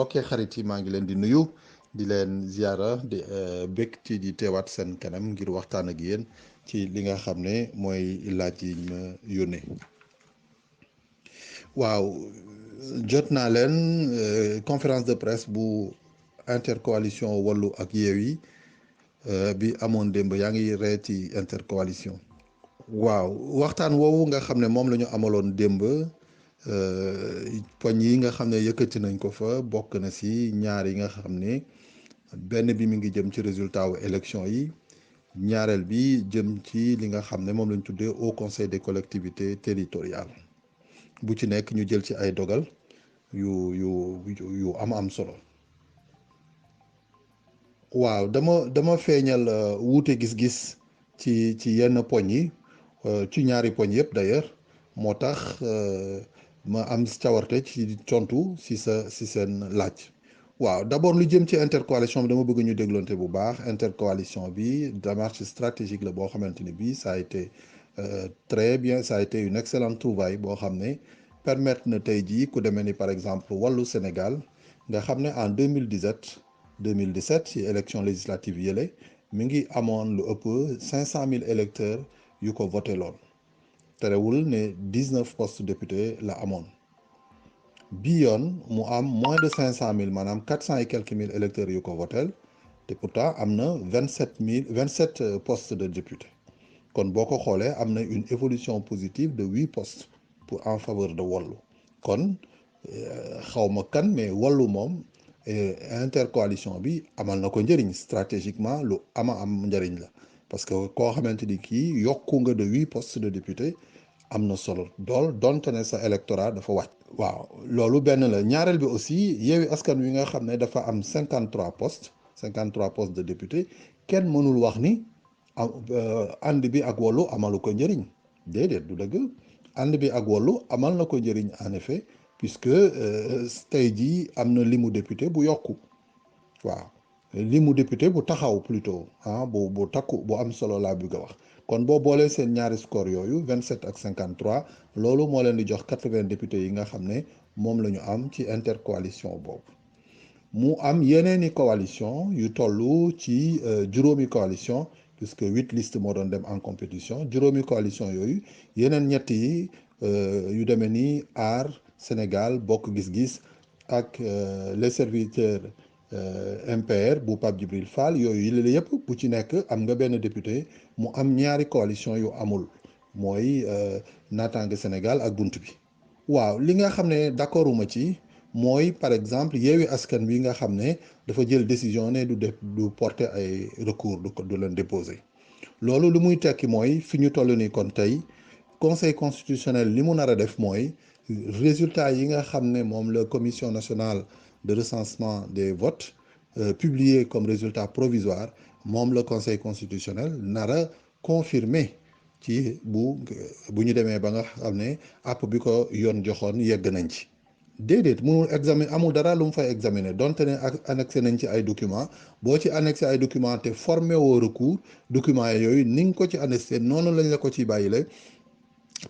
mbokkee xarit yi maa ngi leen di nuyu di leen ziara di bég ci di teewaat seen kanam ngir waxtaan ak yéen ci li nga xam ne mooy laaj yi ma yónnee. waaw jot naa leen conférence de presse bu intercoalition Wallu ak Yewwi bi amoon démb yaa ngi ree ci intercoalition. waaw waxtaan woowu nga xam ne moom la ñu amaloon démb. poñ yi nga xam ne yëkkati nañ ko fa bokk na ci ñaar yi nga xam ne benn bi mi ngi jëm ci résultat wu élection yi ñaareel bi jëm ci li nga xam ne moom lañ tuddee Haut Conseil des collectivités territoriales bu ci nekk ñu jël ci ay dogal yu am solo. waaw dama feeñal wuute gis-gis ci yenn poñ yi ci ñaari poñ yëpp d'ailleurs moo tax ma am cawarte ci tontu si seen laaj. waaw d'abord lu jëm ci intercoalition bi dama bëgg ñu dégloonte bu baax intercoalition bi démarche stratégique la boo xamante ni bii ça a été très bien, ça a été une excellente trouvaille boo xam ne permettre na tey jii ku demee ni par exemple Wallu Sénégal nga xam ne en 2017 ci élection législative yële mi ngi amoon lu ëpp 500 000 électeurs yu ko voté loon. terewul ne 19 postes députés la amoon bi yoon mu am moins de 500 000 maanaam 400 et quelques mille électeurs yu ko votel te pourtant am na 27 postes de députés kon boo ko xoolee am na une évolution positive de 8 postes en faveur de Wallu kon xawma kan mais Wallu moom intercoalition bi amal na ko njëriñ stratégiquement lu am njëriñ la. parce que koo xamante ni kii yokku nga de 8 postes de député am na solo donte ne sa électorat dafa wàcc. waaw loolu benn la ñaareel bi aussi Yewwi Askan Wi nga xam ne dafa am 53 postes de député kenn mënul wax ni ànd bi ak Wallu amalu ko njëriñ déedéet du dëgg ànd bi ak Wallu amal na ko njëriñ en effet puisque tey jii am na limu député bu yokku waaw. li mu député bu taxaw plutôt bu takku bu am solo laa bëgg a wax kon boo boolee seen ñaari score yooyu 27 ak 53 loolu moo leen di jox 80 députés yi nga xam ne moom la ñu am ci intercoalition boobu. mu am yeneeni coalition yu toll ci juróomi coalition puisque 8 listes moo doon dem en compétition juróomi coalition yooyu yeneen ñett yi yu demee ni Aar Sénégal Bokk Gis-Gis ak les serviteurs MPR bu Pape Djibril Fall yooyu la yëpp bu ci nekk am nga benn député mu am ñaari coalition yu amul mooy Naataange Sénégal ak bunt bi. waaw li nga xam ne d'accorduma ci mooy par exemple Yewwi Askan Wi nga xam ne dafa jël décision ne du porter ay recours du leen déposer loolu lu muy tekki mooy fi ñu toll nii kon tey conseil constitutionnel li mu nar a def mooy résultat yi nga xam ne moom la commission nationale de recensement des votes publié comme résultat provisoire moom la conseil constitutionnel nar a confirmer ci bu ñu demee ba nga xam ne app bi ko yoon joxoon yegg nañ ci déedéet mënul examiner amul dara lu mu fay examiner donte ne annexé nañ ci ay documents boo ci annexé ay documents te formé woo recours documents yooyu ni nga ko ci annexé noonu lañ la ko ci bàyyile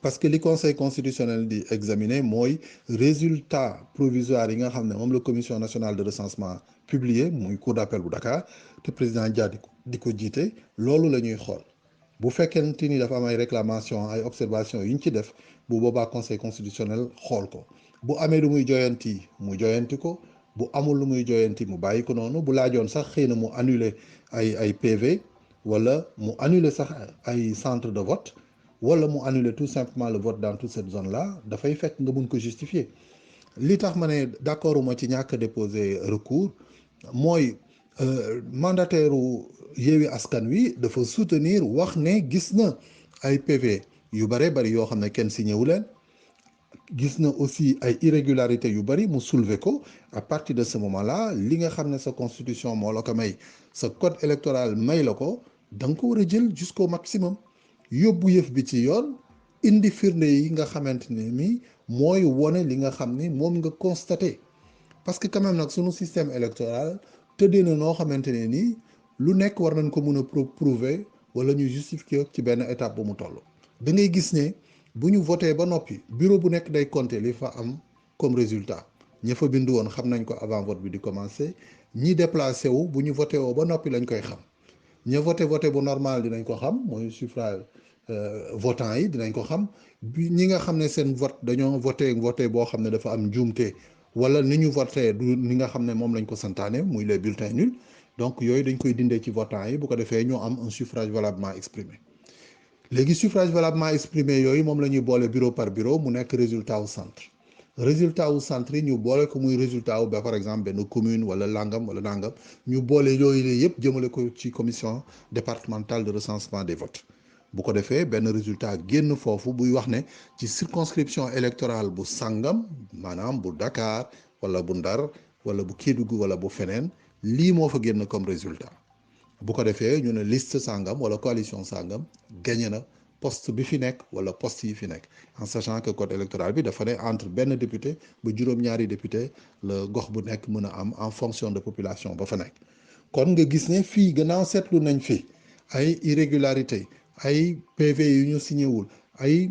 parce que li conseil constitutionnel di examiner mooy résultat provisoire yi nga xam ne moom la commission nationale de recensement publié muy cour d'appel bu Dakar te président Dia di ko jiite loolu la ñuy xool bu fekkente ni dafa am ay réclamation ay observation yu ñu ci def bu boobaa conseil constitutionnel xool ko bu amee lu muy joyanti mu joyanti ko bu amul lu muy joyanti mu bàyyi ko noonu bu laajoon sax xëy na mu annuler ay PV wala mu annuler sax ay centre de vote wala mu annuler tout simplement le vote dans toute cette zone là dafay fekk nga mun ko justifier li tax ma ne d'accord uma ci ñàkk déposer recours mooy mandataire u Yewwi Askan Wi dafa soutenir wax ne gis na ay PV yu bare bari yoo xam ne kenn signé wu leen gis na aussi ay irrégularités yu bari mu soulever ko à partir de ce moment là li nga xam ne sa constitution moo la ko may sa code électoral may la ko da nga ko war a jël jusqu'au maximum yóbbu yëf bi ci yoon indi firnde yi nga xamante ne ni mooy wone li nga xam ni moom nga constaté parce que quand même nag sunu système électoral tëddee na noo xamante ne nii lu nekk war nañ ko mën a prouver wala ñu justifier ci benn étape bu mu toll da ngay gis ne bu ñu voté ba noppi bureau bu nekk day compter li fa am comme résultat ña fa bindu woon xam nañ ko avant vote bi di commencer ñi déplacé wu bu ñu voté woo ba noppi lañ koy xam ña voté bu normal dinañ ko xam mooy suffrage votant yi dinañ ko xam bi ñi nga xam ne seen vote dañoo voté boo xam ne dafa am njuumte wala ni ñu voté du ni nga xam ne moom lañ ko santaane muy les bulletins nuls donc yooyu dañ koy dindee ci votant yi bu ko defee ñoo am un suffrage valablement exprimé léegi suffrage valablement exprimé yooyu moom la ñuy boole bureau par bureau mu nekk résultat au centre résultat wu centre yi ñu boole ko muy résultat wu ba par exemple benn commune wala langam wala nangam ñu boole yooyu la yëpp jëmale ko ci commission départementale de recensement des votes bu ko defee benn résultat génn foofu buy wax ne ci circonscription électorale bu sangam maanaam bu Dakar wala bu Ndar wala bu Kédougou wala bu feneen lii moo fa génn comme résultat bu ko defee ñu ne liste sangam wala coalition sangam gagné na poste bi fi nekk wala poste yi fi nekk en sachant que code électoral bi dafa ne entre benn député ba juróom-ñaari député la gox bu nekk mën a am en fonction de population ba fa nekk kon nga gis ne fii gannaaw seetlu nañ fi ay irrégularité ay PV yu ñu signé wul ay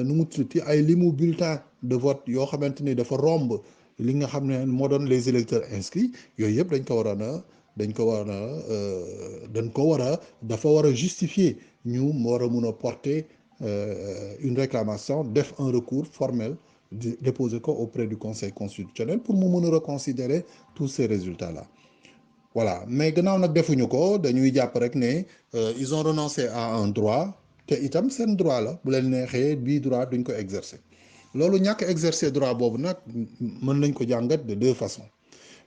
nu mu tuddati ay limu bulletin de vote yoo xamante ni dafa romb li nga xam ne moo doon les électeurs inscrits yooyu yëpp dañ ko war a dafa war a justifier ñu war a mun a porter une réclamation def un recours formel déposer ko auprès du conseil constitutionnel pour mu mun a reconsidérer tous ces résultats là voilà mais gannaaw nag defuñu ko dañuy jàpp rek ne ils ont renoncé à un droit te itam seen droit la bu leen neexee bii droit duñ ko exercer loolu ñàkk exercer droit boobu nag mën nañ ko jàngat de deux façons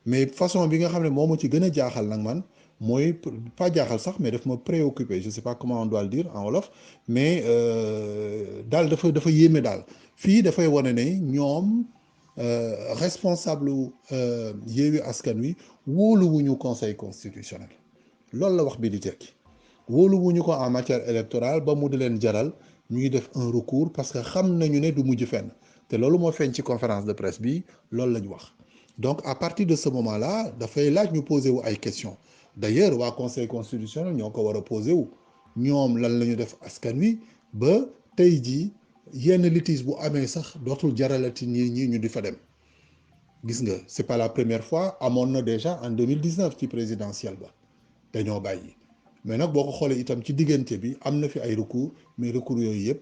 mais façon bi nga xam ne moo ma ci gën a jaaxal nag man mooy pas jaaxal sax mais daf ma préoccupé je sais pas comment on doit le dire en wolof mais daal dafa yéeme daal fii dafay wane ne ñoom responsable Yewwi Askan Wi wóoluwuñu conseil constitutionnel loolu la wax bi di tekki wóoluwuñu ko en matière électorale ba mu di leen jaral ñuy def un recours parce que xam nañu ne du mujj fenn te loolu moo feeñ ci conférence de presse bi loolu la ñu wax donc à partir de ce moment là dafay laaj ñu poser wu ay questions d'ailleurs waa conseil constitutionnel ñoo ko war a poser wu ñoom lan la ñu def askan wi ba tey jii yenn litige bu amee sax dootul jaralati ñi ñu di fa dem gis nga c'est pas la première fois amoon na déjà en 2019 ci présidentielle ba dañoo bàyyi mais nag boo ko xoolee itam ci diggante bi am na fi ay recours mais recours yooyu yëpp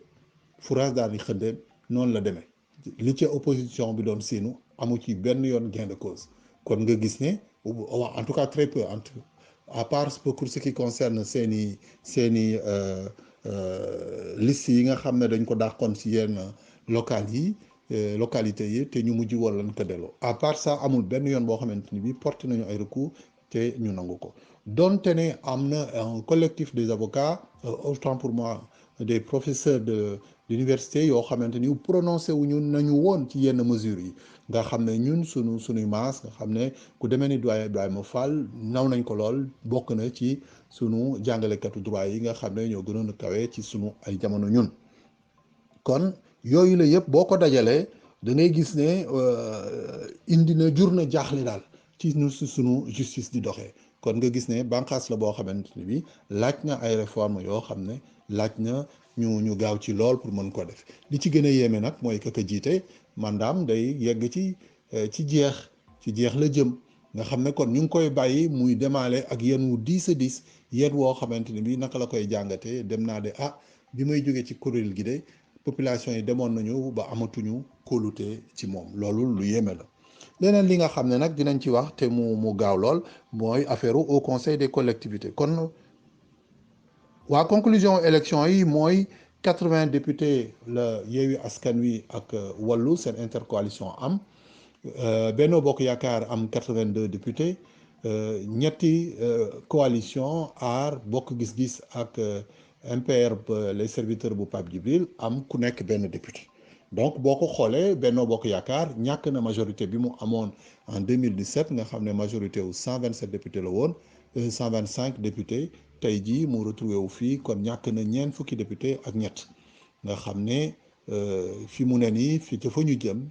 fourage daal di xëndeen noonu la demee li ci opposition bi doon siinu amu ci benn yoon gain de cause kon nga gis ne en tout cas très peu à part pour ce qui concerne seeni liste yi nga xam ne dañ ko dàqoon ci yenn localité yi te ñu mujj woon lañ ko delloo à part ça amul benn yoon boo xamante ni bi porté nañu ay recours te ñu nangu ko donte ne am na un collectif des avocats autant pour moi des professeurs d'université yoo xamante ni prononcé wu ñu nañu woon ci yenn mesures yi nga xam ne ñun suñuy maas nga xam ne ku demee ni doyen Ibrahima Fall naw nañ ko lool bokk na ci sunu jàngalekatu droit yi nga xam ne ñoo gënoon a kawe ci sunu ay jamono ñun kon yooyu la yëpp boo ko dajalee da ngay gis ne indi na jur na jaaxle daal ci sunu justice di doxee kon nga gis ne bànqaas la boo xamante ni bi laaj na ay réformes yoo xam ne laaj na ñu gaaw ci lool pour mën ko def li ci gën a yéeme nag mooy kaka jiite mandaam day yegg ci jeex la jëm nga xam ne kon ñu ngi koy bàyyi muy demaale ak yéen wu 10 yéen woo xamante ni bi naka la koy jàngatee dem naa de bi may jógee ci kuréel gi de population yi demoon nañu ba amatuñu kóolute ci moom loolu lu yéeme la leneen li nga xam ne nag dinañ ci wax te mu gaaw lool mooy affaire au conseil des collectivités kon waa conclusion élection yi mooy 80 députés la Yewwi Askan Wi ak Wallu seen intercoalition am Benno Bokk Yaakaar am 82 députés ñetti coalition Aar Bokk Gis-Gis ak MPR les serviteurs bu Pape Djibril am ku nekk benn député donc boo ko xoolee Benno Bokk Yaakaar ñàkk na majorité bi mu amoon en 2017 nga xam ne majorité wu 127 députés la woon 125 députés tey jii mu retrouvé wu fii kon ñàkk na ñeent fukki député ak ñett nga xam ne fi mu ne nii fii ca fa ñu jëm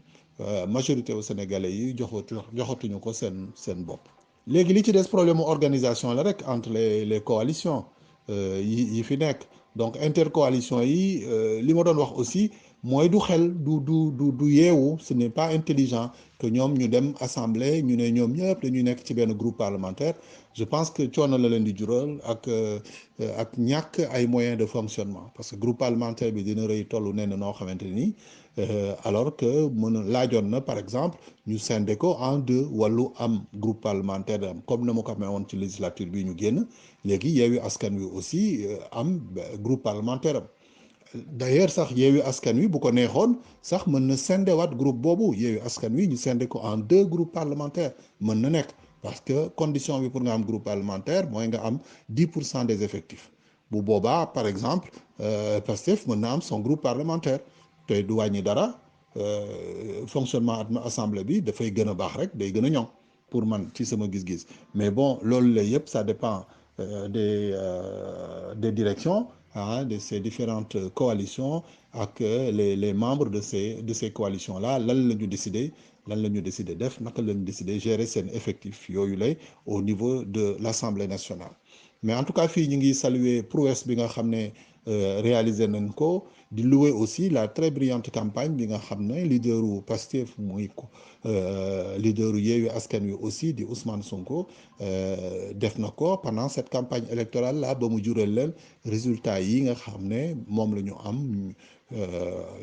majorité wu sénégalais yi joxatuñu ko seen bopp. léegi li ci des problème organisation la rek entre les coalitions yi fi nekk donc intercoalition yi li ma doon wax aussi mooy du xel du yeewu, ce n'est pas intelligent que ñoom ñu dem assemblée ñu ne ñoom ñëpp dañuy nekk ci benn groupe parlementaire. Je pense que coono la leen di jural ak ñàkk ay moyens de fonctionnement, parce que groupe parlementaire bi dina rëy tollu nen noo xamante ni alors que laajoon na par exemple ñu scindé ko en deux, wàllu am groupe parlementaire am comme na ma ko amee woon ci législature bi ñu génn. Léegi Yewwi Askan Wi aussi am groupe parlementaire am. D'ailleurs sax Yewwi Askan Wi bu ko neexoon sax mën na sendewaat groupe boobu Yewwi Askan Wi ñu sende ko en deux groupes parlementaires, mën na nekk, parce que condition bi pour nga am groupe parlementaire mooy nga am 10% des effectifs. Bu boobaa par exemple Pastef mën na am son groupe parlementaire te du wàññi dara, fonctionnement assemblée bi dafay gën a baax rek, day gën a ñoŋ pour man ci sama gis-gis. Mais bon loolu la yëpp ça dépend des directions de ces différentes coalitions ak les membres de ces coalitions là lan la ñu décidé def, naka la ñu décidé gérer seen effectif yooyu lay au niveau de l'Assemblée nationale. Mais en tout cas fii ñu ngi saluer prouesse bi nga xam ne réalisé nañ ko, di louer aussi la très brillante campagne bi nga xam ne leaderu Pastef muy leaderu Yewwi Askan Wi aussi di Ousmane Sonko def na ko pendant cette campagne électorale là ba mu jural leen résultat yi nga xam ne moom la ñu am,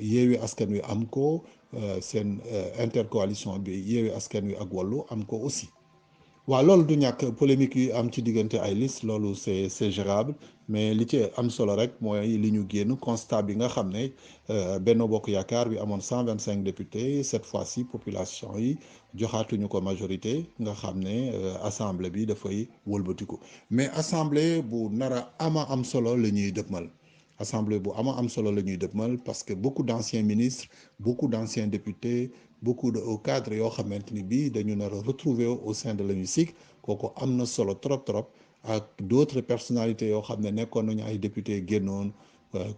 Yewwi Askan Wi am ko, seen intercoalition bi Yewwi Askan Wi ak Wallu am ko aussi. waaw loolu du ñàkk polémique yi am ci diggante ay liste, loolu c'est gérable, mais li ci am solo rek mooy li ñu génn constat bi nga xam ne Benno Bokk Yaakaar bi amoon 125 députés cette fois-ci population yi joxaatuñu ko majorité, nga xam ne assemblée bi dafay wëlbatiku. Mais assemblée bu nara am solo la ñuy dëppmal. Assemblée bu am solo la ñuy dëppmal, parce que beaucoup d'anciens ministres, beaucoup d'anciens députés, beaucoup de hauts cadres yoo xamante ni bii dañu nar a retrouver au sein de l'hémicycle, kooku am na solo trop ak d'autres personnalités yoo xam ne nekkoon nañu ay députés génnoon,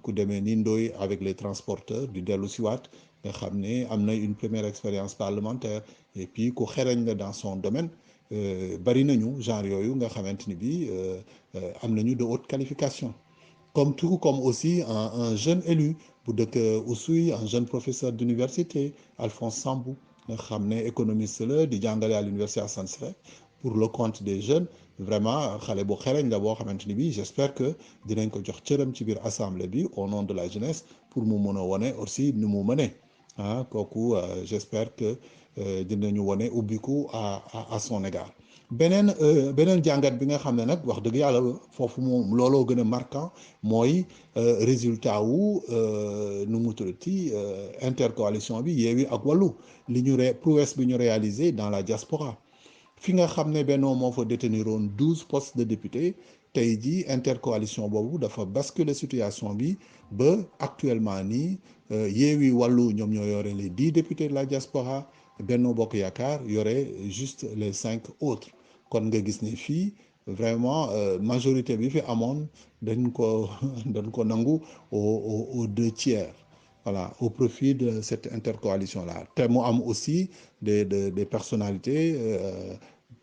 ku demee ni Ndoye avec les transporteurs di dellu siwaat, nga xam ne am na une première expérience parlementaire, et puis ku xereñ la dans son domaine. Bari nañu genre yooyu nga xamante ni bii am nañu de haute qualification. Comme aussi un jeune élu bu dëkk Oussouye, un jeune professeur d'université, Alphonse Sambou, nga xam ne économiste la di jàngale à l'université Assane Seck pour le compte des jeunes. Vraiment xale bu xereñ la boo xamante ni bii j'espère que dinañ ko jox cëram ci biir assemblée bi au nom de la jeunesse, pour mu mën a wone aussi ni mu mëne kooku j'espère que dinañu wone ubbiku à son égard. beneen jàngat bi nga xam ne nag wax dëgg yàlla foofu moom looloo gën a marquant mooy résultat wu nu mu tuddati intercoalition bi Yewwi ak Wallu, li ñu prouesse bi ñu réalisé dans la diaspora. Fi nga xam ne Benno moo fa déteniroon 12 postes de députés, tey jii intercoalition boobu dafa basculer situation bi ba actuellement nii Yewwi Wallu ñoom ñoo yore les 10 députés de la diaspora, Benno Bokk Yaakaar yore juste les 5 autres. Kon nga gis ni fii vraiment majorité bi fi amoon dañ ko nangu aux 2 tiers, voilà, au profit de cette intercoalition là. Te mu am aussi des personnalités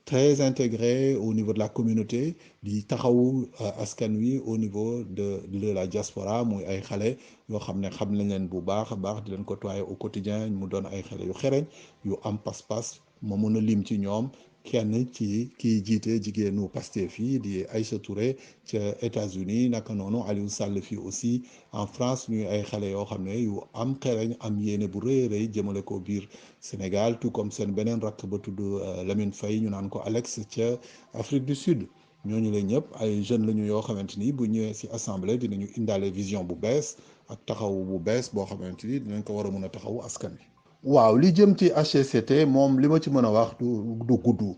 très intégrées au niveau de la communauté di taxawu askan wi au niveau de la diaspora, muy ay xale yoo xam ne xam nañ leen bu baax a baax, di leen côtoyer au quotidien, mu doon ay xale yu xereñ yu am pas-pas. ma mun a lim ci ñoom kenn ci kiy jiite jigéenu Pastef yi di Aïcha Touré ca États-Unis, naka noonu Aliou Sall fii aussi en France, ñuy ay xale yoo xam ne yu am xereñ am yéene bu rëy jëmale ko biir Sénégal, tout comme seen beneen rakk ba tudd Lamine Faye ñu naan ko Alex ca Afrique du Sud. ñooñu la ñëpp ay jeunes lañu yoo xamante ni bu ñëwee ci assemblée dinañu indaale vision bu bees ak taxawu bu bees boo xamante ni dinañ ko war a mën a taxawu askan wi. waaw li jëm ci HCCT moom li ma ci mën a wax du gudd,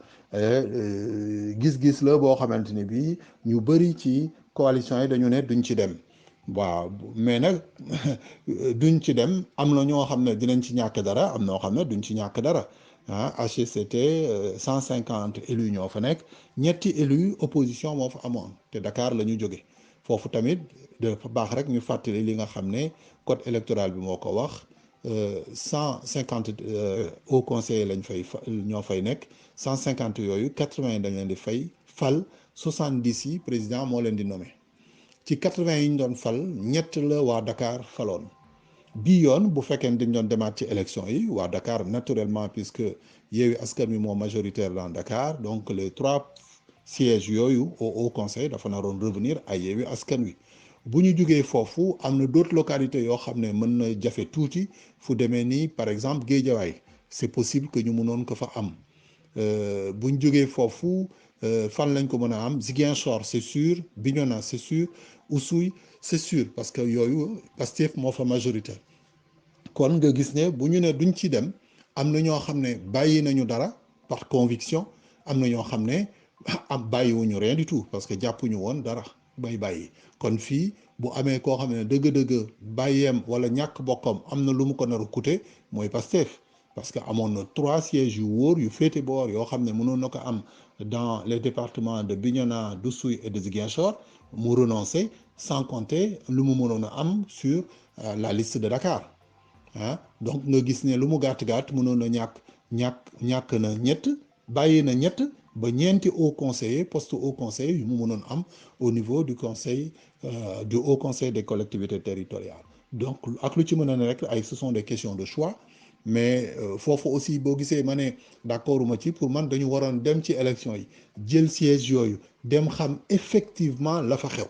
gis-gis la boo xamante ni bii ñu bëri ci coalition yi dañu ne duñ ci dem. waaw mais nag duñ ci dem, am na ñoo xam ne dinañ ci ñàkk dara, am noo xam ne duñ ci ñàkk dara. HCCT 150 élus ñoo fa nekk, ñetti élus opposition moo fa amoon te Dakar la ñu jóge. Foofu tamit dafa baax rek ñu fàttali li nga xam ne code électoral bi moo ko wax. 150 hauts conseillers lañ ñoo fay nekk, 150 yooyu 80 dañ leen di fal 70 yi président moo leen di nommé. Ci 80 yi ñu doon fal ñett la waa Dakar faloon, bii yoon bu fekkee dañ doon demaat ci élection yi waa Dakar naturellement puisque Yewwi Askan Wi moo majoritaire dans Dakar donc les 3 sièges yooyu au Haut Conseil dafa naroon revenir ay Yewwi Askan Wi bu ñu jugee foofu am na d'autres localités yoo xam ne mën na jafe tuuti fu demee nii par exemple Guédiawaye c'est possible que ñu mënoon ko fa am bu ñu jógee foofu fan lañ ko mën a am Ziguinchor c'est sûr Bignona c'est sûr Oussouye c'est sûr parce que yooyu Pastef moo fa majoritaire kon nga gis ne bu ñu ne duñ ci dem am na ñoo xam ne bàyyi nañu dara par conviction am na ñoo xam ne am bàyyiwuñu rien du tout parce que jàppuñu woon dara bàyyi kon fii bu amee koo xam ne dëgg-dëgg bàyyeem wala ñàkk bokkam am na lu mu ko nar a coûter mooy Pastef parce que amoon na 3 sièges yu wóor yu féete boor yoo xam ne mënoon na ko am dans les départements de Bignona, d'Oussouye et de Ziguinchor mu renoncé sans compter lu mu mënoon a am sur la liste de Dakar donc nga gis ne lu mu gàtt-gàtt mënoon na ñàkk na ñett bàyyi na ñett ba ñeenti haut conseiller poste haut conseiller yu mu mënoon am au niveau du conseil du haut conseil des collectivités territoriales donc ak lu ci mën a ne rek ay ce sont des questions de choix mais foofu aussi boo gisee ma ne d'accord uma ci pour man dañu waroon dem ci élection yi jël siège yooyu dem xam effectivement la fa xew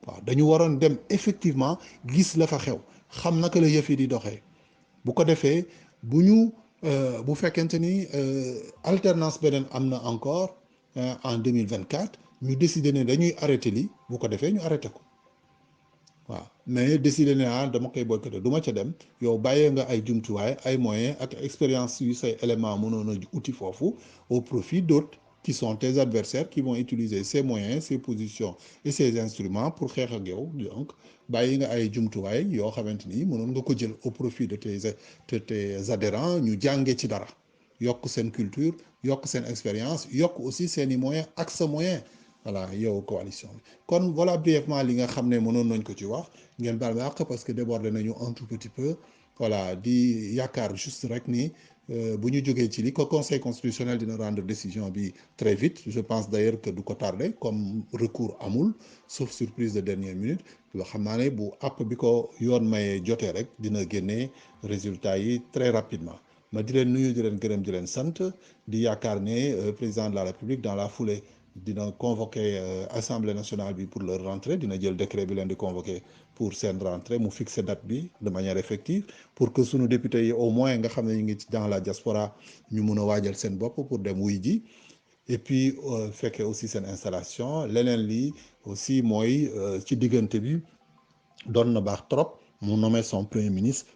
waaw dañu waroon dem effectivement gis la fa xew xam naka la yëf yi di doxee bu ko defee bu fekkente ni alternance beneen am na encore en 2024 ñu décider ne dañuy arrêté lii bu ko defee ñu arrêté ko waaw mais décider ne dama koy boycotté du ma ca dem yow bàyyee nga ay jumtuwaay ay moyens ak expérience yu say éléments mënoon a uti foofu au profit d'autres qui sont tes adversaires qui vont utiliser ces moyens ces positions et ces instruments pour xeex ak yow donc bàyyi nga ay jumtuwaay yoo xamante ni mënoon nga ko jël au profit de tes adhérents ñu jàngee ci dara yokk seen culture yokk seen expérience yokk aussi seen i moyens ak sa moyen voilà yow coalition bi kon voilà brièvement li nga xam ne mënoon nañ ko ci wax ngeen baal ma àq parce que débordé nañu un tout petit peu voilà di yaakaar juste rek ni bu ñu jógee ci li ko conseil constitutionnel dina rendre décision bi très vite je pense d'ailleurs que du ko tardé comme recours amul sauf surprise de dernière minute loo xam naa ne bu app bi ko yoon may jotee rek dina génnee résultat yi très rapidement ma di leen nuyu di leen gërëm di leen sant di yaakaar ne président de la république dans la foulée dina convoquer assemblée nationale bi pour leur rentrée dina jël décret bi leen di convoquer pour seen rentrée mu fixer date bi de manière effective pour que sunu député yi au moins nga xam ne ñu ngi dans la diaspora ñu mun a waajal seen bopp pour dem wuy ji et puis fekkee aussi seen installation leneen li aussi mooy ci diggante bi doon na baax trop mu nommer son premier ministre